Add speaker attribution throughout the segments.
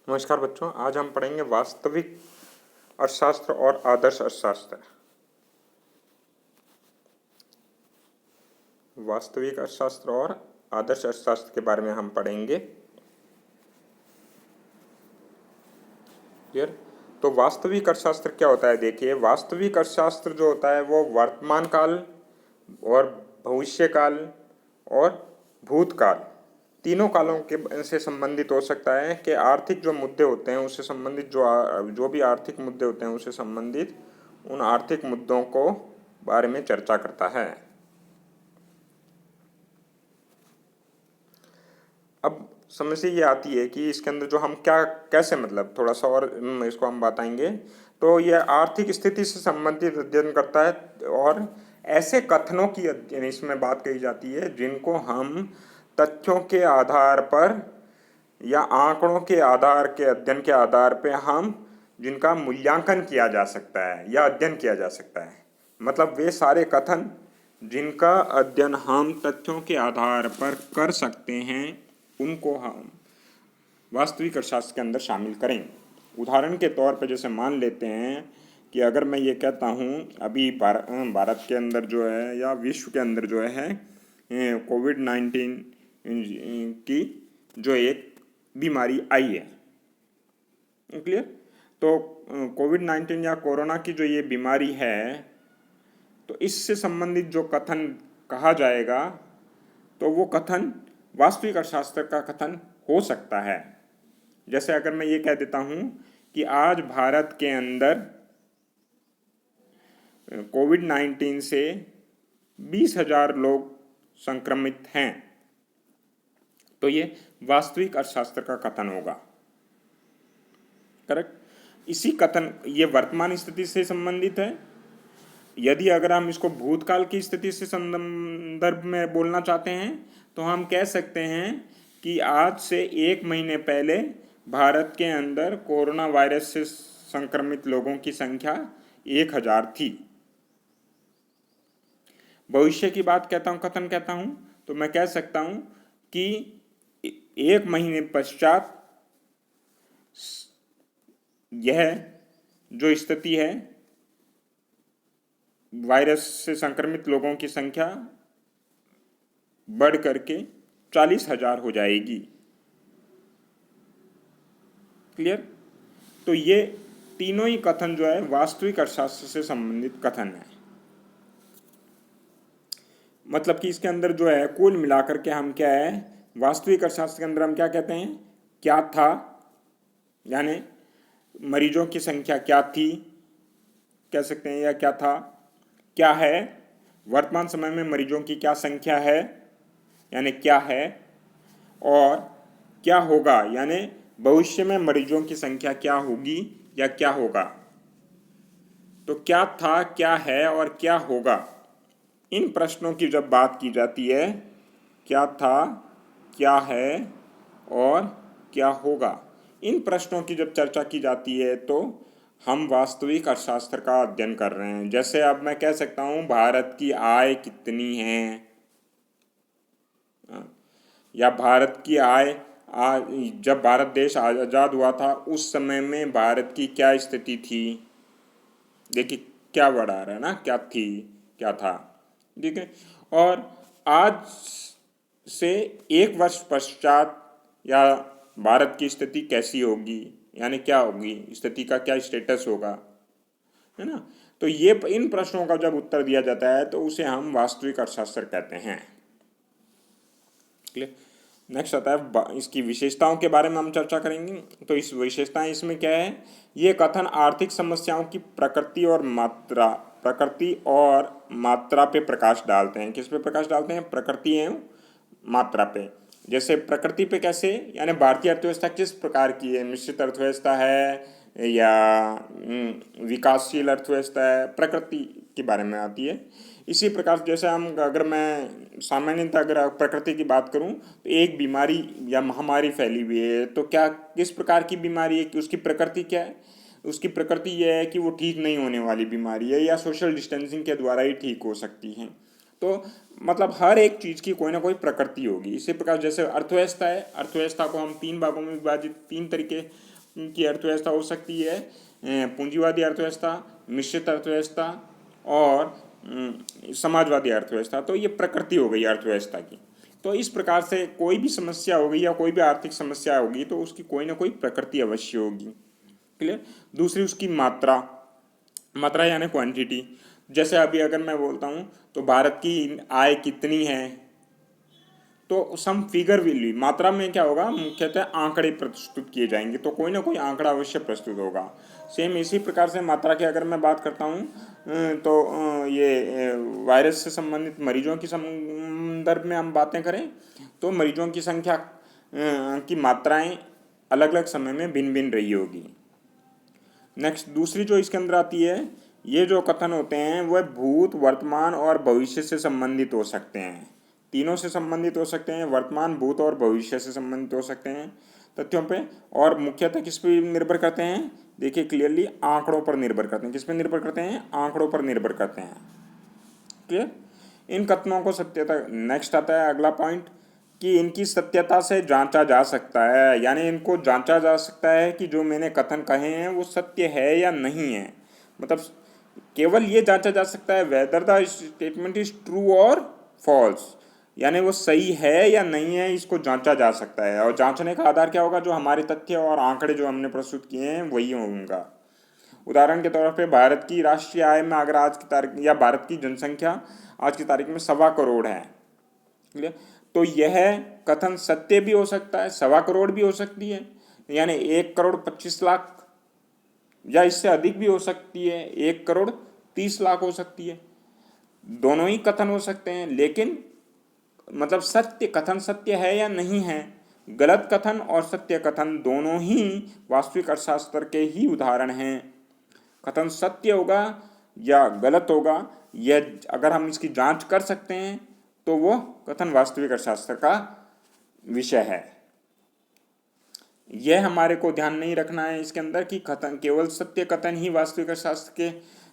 Speaker 1: नमस्कार बच्चों, आज हम पढ़ेंगे वास्तविक अर्थशास्त्र और आदर्श अर्थशास्त्र। वास्तविक अर्थशास्त्र और आदर्श अर्थशास्त्र के बारे में हम पढ़ेंगे। क्लियर? तो वास्तविक अर्थशास्त्र क्या होता है? देखिए, वास्तविक अर्थशास्त्र जो होता है वो वर्तमान काल और भविष्य काल और भूतकाल तीनों कालों के से संबंधित हो सकता है कि आर्थिक जो मुद्दे होते हैं उससे संबंधित जो भी आर्थिक मुद्दे होते हैं उससे संबंधित उन आर्थिक मुद्दों को बारे में चर्चा करता है। अब समस्या ये आती है कि इसके अंदर जो हम क्या कैसे मतलब थोड़ा सा और इसको हम बताएंगे। तो यह आर्थिक स्थिति से संबंधित अध्ययन करता है और ऐसे कथनों की अध्ययन इसमें बात कही जाती है जिनको हम तथ्यों के आधार पर या आंकड़ों के आधार के अध्ययन के आधार पर हम जिनका मूल्यांकन किया जा सकता है या अध्ययन किया जा सकता है। मतलब वे सारे कथन जिनका अध्ययन हम तथ्यों के आधार पर कर सकते हैं उनको हम वास्तविक अर्थशास्त्र के अंदर शामिल करेंगे। उदाहरण के तौर पर जैसे मान लेते हैं कि अगर मैं ये कहता हूँ अभी भारत के अंदर जो है या विश्व के अंदर जो है कोविड-19 की जो एक बीमारी आई है। क्लियर? तो कोविड-19 या कोरोना की जो ये बीमारी है तो इससे संबंधित जो कथन कहा जाएगा तो वो कथन वास्तविक अर्थशास्त्र का कथन हो सकता है। जैसे अगर मैं ये कह देता हूँ कि आज भारत के अंदर कोविड-19 से 20,000 लोग संक्रमित हैं, तो ये वास्तविक अर्थशास्त्र का कथन होगा। करेक्ट? इसी कथन ये वर्तमान स्थिति से संबंधित है। यदि अगर हम इसको भूतकाल की स्थिति से संदर्भ में बोलना चाहते हैं तो हम कह सकते हैं कि आज से 1 महीने पहले भारत के अंदर कोरोना वायरस से संक्रमित लोगों की संख्या 1,000 थी। भविष्य की बात कहता हूँ, कथन कहता हूँ तो मैं कह सकता हूँ कि 1 महीने पश्चात यह जो स्थिति है वायरस से संक्रमित लोगों की संख्या बढ़ करके 40,000 हो जाएगी। क्लियर? तो ये तीनों ही कथन जो है वास्तविक अर्थशास्त्र से संबंधित कथन है। मतलब कि इसके अंदर जो है कुल मिलाकर के हम क्या है वास्तविक अर्थशास्त्र के अंदर हम क्या कहते हैं, क्या था यानी मरीजों की संख्या क्या थी कह सकते हैं, या क्या था, क्या है वर्तमान समय में मरीजों की क्या संख्या है यानी क्या है, और क्या होगा यानी भविष्य में मरीजों की संख्या क्या होगी या क्या होगा। तो क्या था, क्या है और क्या होगा, इन प्रश्नों की जब बात की जाती है, क्या था, क्या है और क्या होगा, इन प्रश्नों की जब चर्चा की जाती है तो हम वास्तविक अर्थशास्त्र का अध्ययन कर रहे हैं। जैसे अब मैं कह सकता हूँ भारत की आय कितनी है, या भारत की आय जब भारत देश आज़ाद हुआ था उस समय में भारत की क्या स्थिति थी। देखिए क्या वर्ड आ रहा है ना, क्या थी क्या था। ठीक है? और आज से 1 वर्ष पश्चात या भारत की स्थिति कैसी होगी यानी क्या होगी, स्थिति का क्या स्टेटस होगा, है ना। तो ये इन प्रश्नों का जब उत्तर दिया जाता है तो उसे हम वास्तविक अर्थशास्त्र कहते हैं। क्लियर? नेक्स्ट आता है इसकी विशेषताओं के बारे में हम चर्चा करेंगे। तो इस विशेषताएं इसमें क्या है, ये कथन आर्थिक समस्याओं की प्रकृति और मात्रा पे प्रकाश डालते हैं। किस पे प्रकाश डालते हैं? प्रकृति एवं मात्रा पे। जैसे प्रकृति पे कैसे, यानी भारतीय अर्थव्यवस्था किस प्रकार की है, मिश्रित अर्थव्यवस्था है या विकासशील अर्थव्यवस्था है, प्रकृति के बारे में आती है। इसी प्रकार जैसे हम अगर मैं सामान्यतः अगर प्रकृति की बात करूं तो एक बीमारी या महामारी फैली हुई है तो क्या किस प्रकार की बीमारी है कि उसकी प्रकृति क्या है, उसकी प्रकृति यह है कि वो ठीक नहीं होने वाली बीमारी है या सोशल डिस्टेंसिंग के द्वारा ही ठीक हो सकती है। तो मतलब हर एक चीज़ की कोई ना कोई प्रकृति होगी। इसी प्रकार जैसे अर्थव्यवस्था है, अर्थव्यवस्था को हम 3 भागों में विभाजित 3 तरीके की अर्थव्यवस्था हो सकती है पूंजीवादी अर्थव्यवस्था, मिश्रित अर्थव्यवस्था और समाजवादी अर्थव्यवस्था। तो ये प्रकृति हो गई अर्थव्यवस्था की। तो इस प्रकार से कोई भी समस्या होगी या कोई भी आर्थिक समस्या होगी तो उसकी कोई ना कोई प्रकृति अवश्य होगी। क्लियर। दूसरी उसकी मात्रा, मात्रा यानी क्वांटिटी। जैसे अभी अगर मैं बोलता हूँ तो भारत की आय कितनी है, तो सम फिगर विल बी, मात्रा में क्या होगा, मुख्यतः आंकड़े प्रस्तुत किए जाएंगे, तो कोई ना कोई आंकड़ा अवश्य प्रस्तुत होगा। सेम इसी प्रकार से मात्रा की अगर मैं बात करता हूँ तो ये वायरस से संबंधित मरीजों की संदर्भ में हम बातें करें तो मरीजों की संख्या की मात्राएं अलग अलग समय में भिन्न भिन्न रही होगी। नेक्स्ट दूसरी जो इसके अंदर आती है, ये जो कथन होते हैं वह भूत, वर्तमान और भविष्य से संबंधित हो सकते हैं। तीनों से संबंधित हो सकते हैं, वर्तमान, भूत और भविष्य से संबंधित हो सकते हैं तथ्यों पे, और मुख्यतः किस पे निर्भर करते हैं, देखिए क्लियरली आंकड़ों पर निर्भर करते हैं। किस पे निर्भर करते हैं, आंकड़ों पर निर्भर करते हैं। क्लियर। इन कथनों को सत्यता, नेक्स्ट आता है अगला पॉइंट कि इनकी सत्यता से जांचा जा सकता है, यानी इनको जांचा जा सकता है कि जो मैंने कथन कहे हैं वो सत्य है या नहीं है। मतलब केवल ये जांचा जा सकता है whether the statement is true और फॉल्स, यानी वो सही है या नहीं है, इसको जांचा जा सकता है। और जांचने का आधार क्या होगा, जो हमारे तथ्य और आंकड़े जो हमने प्रस्तुत किए हैं वही होगा। उदाहरण के तौर पे भारत की राष्ट्रीय आय में अगर आज की तारीख या भारत की जनसंख्या आज की तारीख में 1.25 करोड़ है, तो यह कथन सत्य भी हो सकता है, 1.25 करोड़ भी हो सकती है, यानी 1,25,00,000 या इससे अधिक भी हो सकती है, 1,30,00,000 हो सकती है। दोनों ही कथन हो सकते हैं, लेकिन मतलब सत्य कथन सत्य है या नहीं है, गलत कथन और सत्य कथन दोनों ही वास्तविक अर्थशास्त्र के ही उदाहरण हैं। कथन सत्य होगा या गलत होगा, यह अगर हम इसकी जांच कर सकते हैं तो वो कथन वास्तविक अर्थशास्त्र का विषय है। यह हमारे को ध्यान नहीं रखना है इसके अंदर कि कथन केवल सत्य कथन ही वास्तविक अर्थशास्त्र के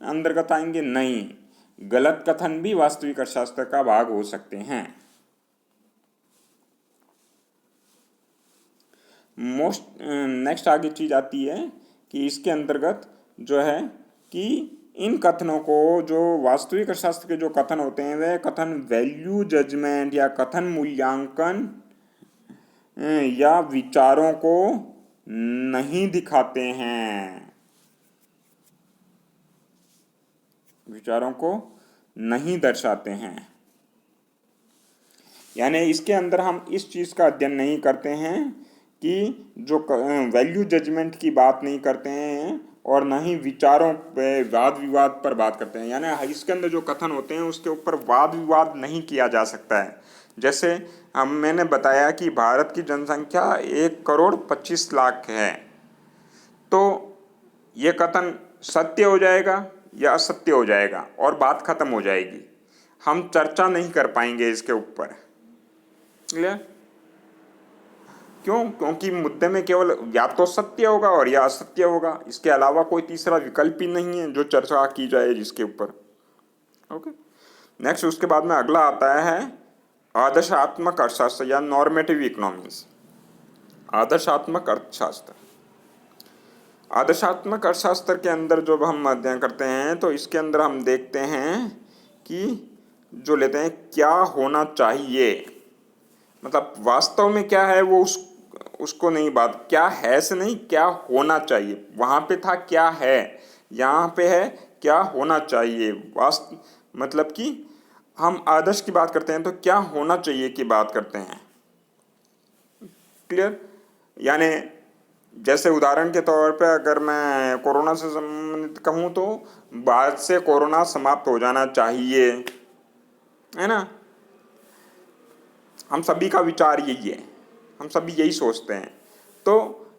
Speaker 1: अंतर्गत आएंगे, नहीं, गलत कथन भी वास्तविक अर्थशास्त्र का भाग हो सकते हैं। नेक्स्ट आगे चीज आती है कि इसके अंतर्गत जो है कि इन कथनों को, जो वास्तविक अर्थशास्त्र के जो कथन होते हैं वे कथन वैल्यू जजमेंट या कथन मूल्यांकन या विचारों को नहीं दिखाते हैं, विचारों को नहीं दर्शाते हैं। यानी इसके अंदर हम इस चीज का अध्ययन नहीं करते हैं कि जो वैल्यू जजमेंट की बात नहीं करते हैं और न ही विचारों पे वाद विवाद पर बात करते हैं। यानी इसके अंदर जो कथन होते हैं उसके ऊपर वाद विवाद नहीं किया जा सकता है। जैसे मैंने बताया कि भारत की जनसंख्या 1,25,00,000 है, तो ये कथन सत्य हो जाएगा या असत्य हो जाएगा और बात खत्म हो जाएगी, हम चर्चा नहीं कर पाएंगे इसके ऊपर। क्लियर। क्यों? क्योंकि मुद्दे में केवल या तो सत्य होगा और या असत्य होगा, इसके अलावा कोई तीसरा विकल्प ही नहीं है जो चर्चा की जाए जिसके ऊपर। ओके। नेक्स्ट उसके बाद में अगला आता है आदर्शात्मक अर्थशास्त्र या नॉर्मेटिव इकोनॉमिक्स। आदर्शात्मक अर्थशास्त्र, आदर्शात्मक अर्थशास्त्र के अंदर जब हम अध्ययन करते हैं तो इसके अंदर हम देखते हैं कि जो लेते हैं क्या होना चाहिए, मतलब वास्तव में क्या है वो उसको नहीं, बात क्या है से नहीं, क्या होना चाहिए। वहाँ पे था क्या है, यहाँ पे है क्या होना चाहिए। मतलब कि हम आदर्श की बात करते हैं तो क्या होना चाहिए की बात करते हैं। क्लियर। यानी जैसे उदाहरण के तौर पे अगर मैं कोरोना से संबंधित कहूँ तो बाद से कोरोना समाप्त हो जाना चाहिए, है ना। हम सभी का विचार यही है, हम सभी यही सोचते हैं। तो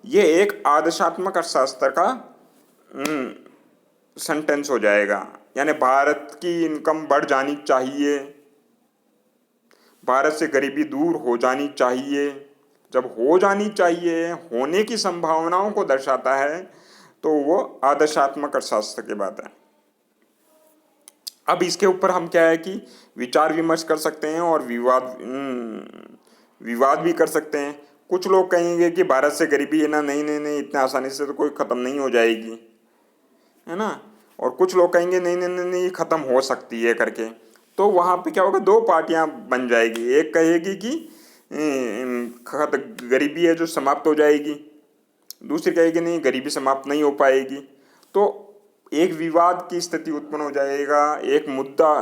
Speaker 1: ये एक आदर्शात्मक अर्थशास्त्र का सेंटेंस हो जाएगा। यानी भारत की इनकम बढ़ जानी चाहिए, भारत से गरीबी दूर हो जानी चाहिए। जब हो जानी चाहिए, होने की संभावनाओं को दर्शाता है तो वो आदर्शात्मक अर्थशास्त्र की बात है। अब इसके ऊपर हम क्या है कि विचार विमर्श कर सकते हैं और विवाद भी कर सकते हैं। कुछ लोग कहेंगे कि भारत से गरीबी है ना, नहीं नहीं नहीं, इतना आसानी से तो कोई ख़त्म नहीं हो जाएगी, है ना। और कुछ लोग कहेंगे नहीं नहीं नहीं नहीं, ख़त्म हो सकती है करके। तो वहाँ पे क्या होगा, दो पार्टियाँ बन जाएगी। एक कहेगी कि गरीबी है जो समाप्त हो जाएगी, दूसरी कहेगी नहीं, गरीबी समाप्त नहीं हो पाएगी। तो एक विवाद की स्थिति उत्पन्न हो जाएगा, एक मुद्दा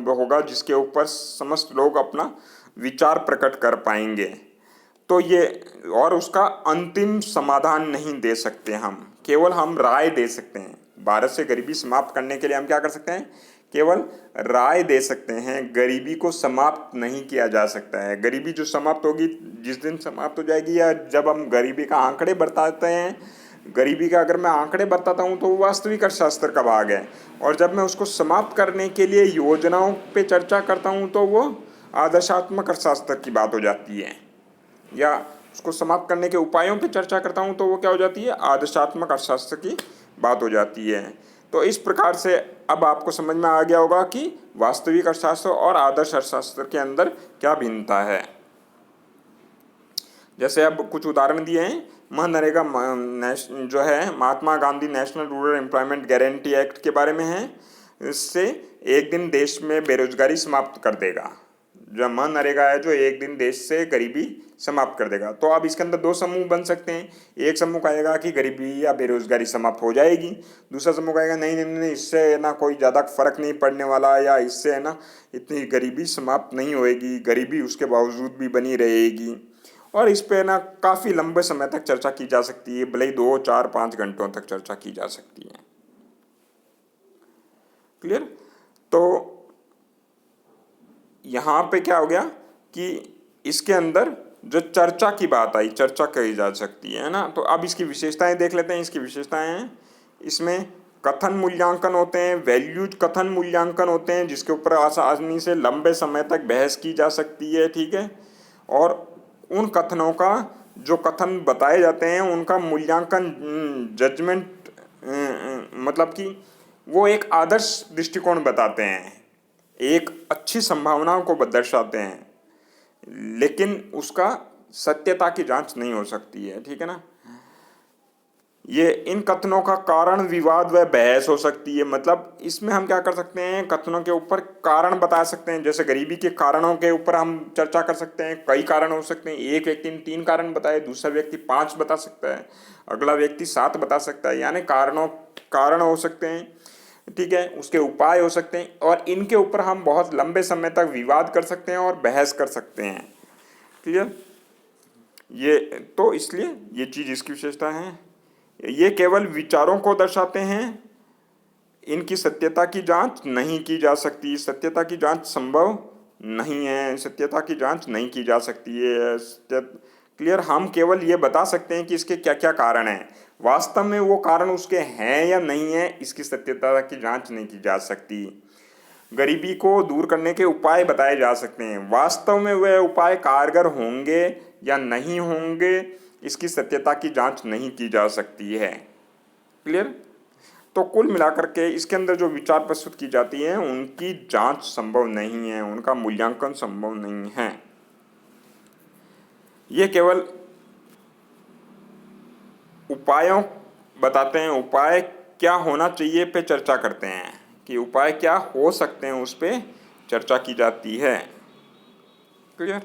Speaker 1: होगा जिसके ऊपर समस्त लोग अपना विचार प्रकट कर पाएंगे। तो ये, और उसका अंतिम समाधान नहीं दे सकते हम, केवल हम राय दे सकते हैं। भारत से गरीबी समाप्त करने के लिए हम क्या कर सकते हैं, केवल राय दे सकते हैं। गरीबी को समाप्त नहीं किया जा सकता है। गरीबी जो समाप्त होगी, जिस दिन समाप्त हो जाएगी, या जब हम गरीबी का आंकड़े बताते हैं, गरीबी का अगर मैं आंकड़े बताता हूँ तो वो वास्तविक अर्थशास्त्र का भाग है, और जब मैं उसको समाप्त करने के लिए योजनाओं पे चर्चा करता हूँ तो वो आदर्शात्मक अर्थशास्त्र की बात हो जाती है, या उसको समाप्त करने के उपायों पे चर्चा करता हूँ तो वो क्या हो जाती है, आदर्शात्मक अर्थशास्त्र की बात हो जाती है। तो इस प्रकार से अब आपको समझ में आ गया होगा कि वास्तविक अर्थशास्त्र और आदर्श अर्थशास्त्र के अंदर क्या भिन्नता है। जैसे अब कुछ उदाहरण दिए हैं, मनरेगा जो है Mahatma Gandhi national rural employment guarantee act के बारे में है। इससे एक दिन देश में बेरोजगारी समाप्त कर देगा। जो मनरेगा है जो एक दिन देश से गरीबी समाप्त कर देगा। तो अब इसके अंदर दो समूह बन सकते हैं। एक समूह कहेगा कि गरीबी या बेरोजगारी समाप्त हो जाएगी, दूसरा समूह कहेगा नहीं नहीं नहीं, इससे ना कोई ज़्यादा फर्क नहीं पड़ने वाला, या इससे है ना इतनी गरीबी समाप्त नहीं होएगी, गरीबी उसके बावजूद भी बनी रहेगी। और इस पे ना काफ़ी लंबे समय तक चर्चा की जा सकती है, भले ही 2, 4, 5 घंटों तक चर्चा की जा सकती है। क्लियर। तो यहाँ पे क्या हो गया कि इसके अंदर जो चर्चा की बात आई, चर्चा कही जा सकती है ना। तो अब इसकी विशेषताएं देख लेते हैं। इसकी विशेषताएं हैं, इसमें कथन मूल्यांकन होते हैं, वैल्यूज कथन मूल्यांकन होते हैं, जिसके ऊपर आसानी से लंबे समय तक बहस की जा सकती है, ठीक है। और उन कथनों का, जो कथन बताए जाते हैं उनका मूल्यांकन, जजमेंट, मतलब कि वो एक आदर्श दृष्टिकोण बताते हैं, एक अच्छी संभावनाओं को दर्शाते हैं, लेकिन उसका सत्यता की जांच नहीं हो सकती है, ठीक है ना। ये इन कथनों का कारण विवाद व बहस हो सकती है। मतलब इसमें हम क्या कर सकते हैं, कथनों के ऊपर कारण बता सकते हैं। जैसे गरीबी के कारणों के ऊपर हम चर्चा कर सकते हैं। कई कारण हो सकते हैं। एक व्यक्ति ने 3 कारण बताए, दूसरा व्यक्ति 5 बता सकता है, अगला व्यक्ति 7 बता सकता है। यानी कारण हो सकते हैं, ठीक है, उसके उपाय हो सकते हैं, और इनके ऊपर हम बहुत लंबे समय तक विवाद कर सकते हैं और बहस कर सकते हैं। क्लियर। ये तो इसलिए ये चीज़ इसकी विशेषता है। ये केवल विचारों को दर्शाते हैं, इनकी सत्यता की जांच नहीं की जा सकती। सत्यता की जांच संभव नहीं है, सत्यता की जांच नहीं की जा सकती है। क्लियर। हम केवल ये बता सकते हैं कि इसके क्या क्या कारण हैं। वास्तव में वो कारण उसके हैं या नहीं है, इसकी सत्यता की जांच नहीं की जा सकती। गरीबी को दूर करने के उपाय बताए जा सकते हैं, वास्तव में वह उपाय कारगर होंगे या नहीं होंगे, इसकी सत्यता की जांच नहीं की जा सकती है। क्लियर। तो कुल मिलाकर के इसके अंदर जो विचार प्रस्तुत की जाती है उनकी जांच संभव नहीं है, उनका मूल्यांकन संभव नहीं है। ये केवल उपायों बताते हैं, उपाय क्या होना चाहिए पे चर्चा करते हैं, कि उपाय क्या हो सकते हैं उस पे चर्चा की जाती है। क्लियर।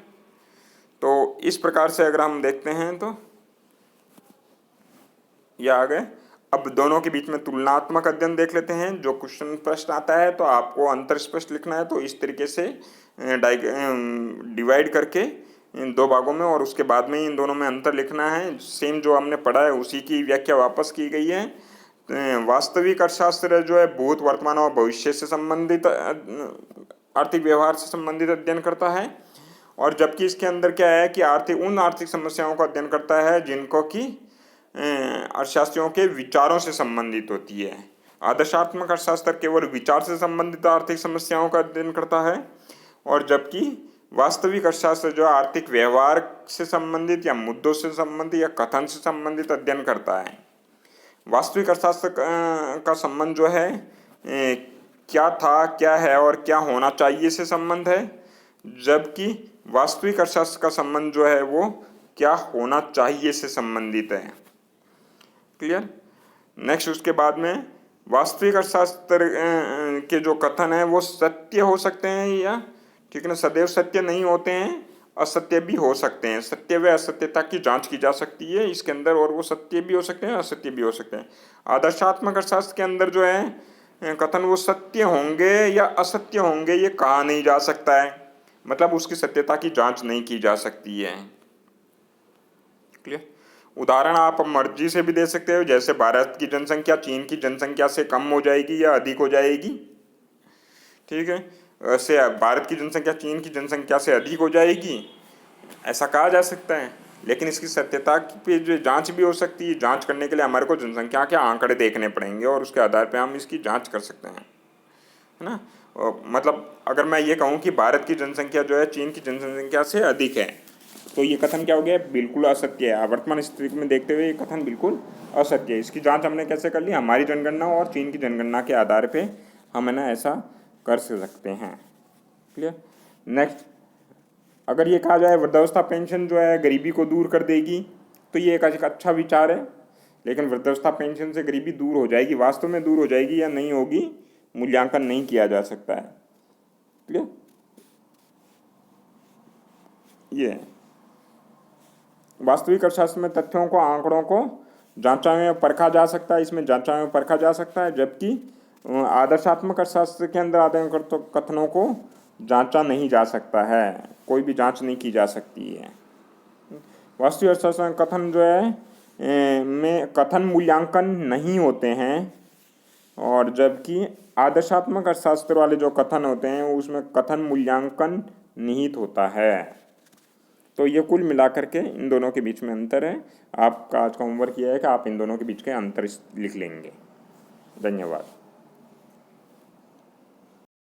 Speaker 1: तो इस प्रकार से अगर हम देखते हैं तो यह आ गए। अब दोनों के बीच में तुलनात्मक अध्ययन देख लेते हैं। जो क्वेश्चन प्रश्न आता है तो आपको अंतर स्पष्ट लिखना है, तो इस तरीके से डिवाइड करके इन 2 भागों में, और उसके बाद में इन दोनों में अंतर लिखना है। सेम जो हमने पढ़ा है उसी की व्याख्या वापस की गई है। वास्तविक अर्थशास्त्र जो है भूत, वर्तमान और भविष्य से संबंधित आर्थिक व्यवहार से संबंधित अध्ययन करता है, और जबकि इसके अंदर क्या है कि उन आर्थिक समस्याओं का अध्ययन करता है जिनको कि अर्थशास्त्रियों के विचारों से संबंधित होती है। आदर्शात्मक अर्थशास्त्र केवल विचार से संबंधित आर्थिक समस्याओं का अध्ययन करता है, और जबकि वास्तविक अर्थशास्त्र जो आर्थिक व्यवहार से संबंधित या मुद्दों से संबंधित या कथन से संबंधित अध्ययन करता है। वास्तविक अर्थशास्त्र का संबंध जो है क्या था, क्या है और क्या होना चाहिए से संबंध है, जबकि वास्तविक अर्थशास्त्र का संबंध जो है वो क्या होना चाहिए से संबंधित है। क्लियर। नेक्स्ट उसके बाद में वास्तविक अर्थशास्त्र के जो कथन है वो सत्य हो सकते हैं या, ठीक है ना, सदैव सत्य नहीं होते हैं, असत्य भी हो सकते हैं। सत्य व असत्यता की जांच की जा सकती है इसके अंदर, और वो सत्य भी हो सकते हैं, असत्य भी हो सकते हैं। आदर्शात्मक अर्थशास्त्र के अंदर जो है कथन वो सत्य होंगे या असत्य होंगे ये कहा नहीं जा सकता है, मतलब उसकी सत्यता की जांच नहीं की जा सकती है। क्लियर। उदाहरण आप मर्जी से भी दे सकते हो, जैसे भारत की जनसंख्या चीन की जनसंख्या से कम हो जाएगी या अधिक हो जाएगी। ठीक है, वैसे भारत की जनसंख्या चीन की जनसंख्या से अधिक हो जाएगी ऐसा कहा जा सकता है, लेकिन इसकी सत्यता पे जो जांच भी हो सकती है। जांच करने के लिए हमारे को जनसंख्या के आंकड़े देखने पड़ेंगे और उसके आधार पे हम इसकी जांच कर सकते हैं, है ना। मतलब अगर मैं ये कहूँ कि भारत की जनसंख्या जो है चीन की जनसंख्या से अधिक है, तो ये कथन क्या हो गया, बिल्कुल असत्य है। वर्तमान स्थिति में देखते हुए ये कथन बिल्कुल असत्य है। इसकी जांच हमने कैसे कर ली, हमारी जनगणना और चीन की जनगणना के आधार पे हम है ना ऐसा कर सकते हैं। क्लियर। नेक्स्ट, अगर ये कहा जाए वृद्धावस्था पेंशन जो है गरीबी को दूर कर देगी, तो ये एक अच्छा विचार है, लेकिन वृद्धावस्था पेंशन से गरीबी दूर हो जाएगी, वास्तव में दूर हो जाएगी या नहीं होगी, मूल्यांकन नहीं किया जा सकता है। क्लियर। ये वास्तविक अर्थशास्त्र में तथ्यों को, आंकड़ों को जांचा में परखा जा सकता है, इसमें जांचा में परखा जा सकता है, जबकि आदर्शात्मक अर्थशास्त्र के अंदर आते कथनों को जांचा नहीं जा सकता है, कोई भी जांच नहीं की जा सकती है। वास्तविक अर्थशास्त्र में कथन जो है में कथन मूल्यांकन नहीं होते हैं, और जबकि आदर्शात्मक अर्थशास्त्र वाले जो कथन होते हैं उसमें कथन मूल्यांकन निहित होता है। तो ये कुल मिलाकर के इन दोनों के बीच में अंतर है। आपका आज का होमवर्क यह है कि आप इन दोनों के बीच के अंतर लिख लेंगे। धन्यवाद।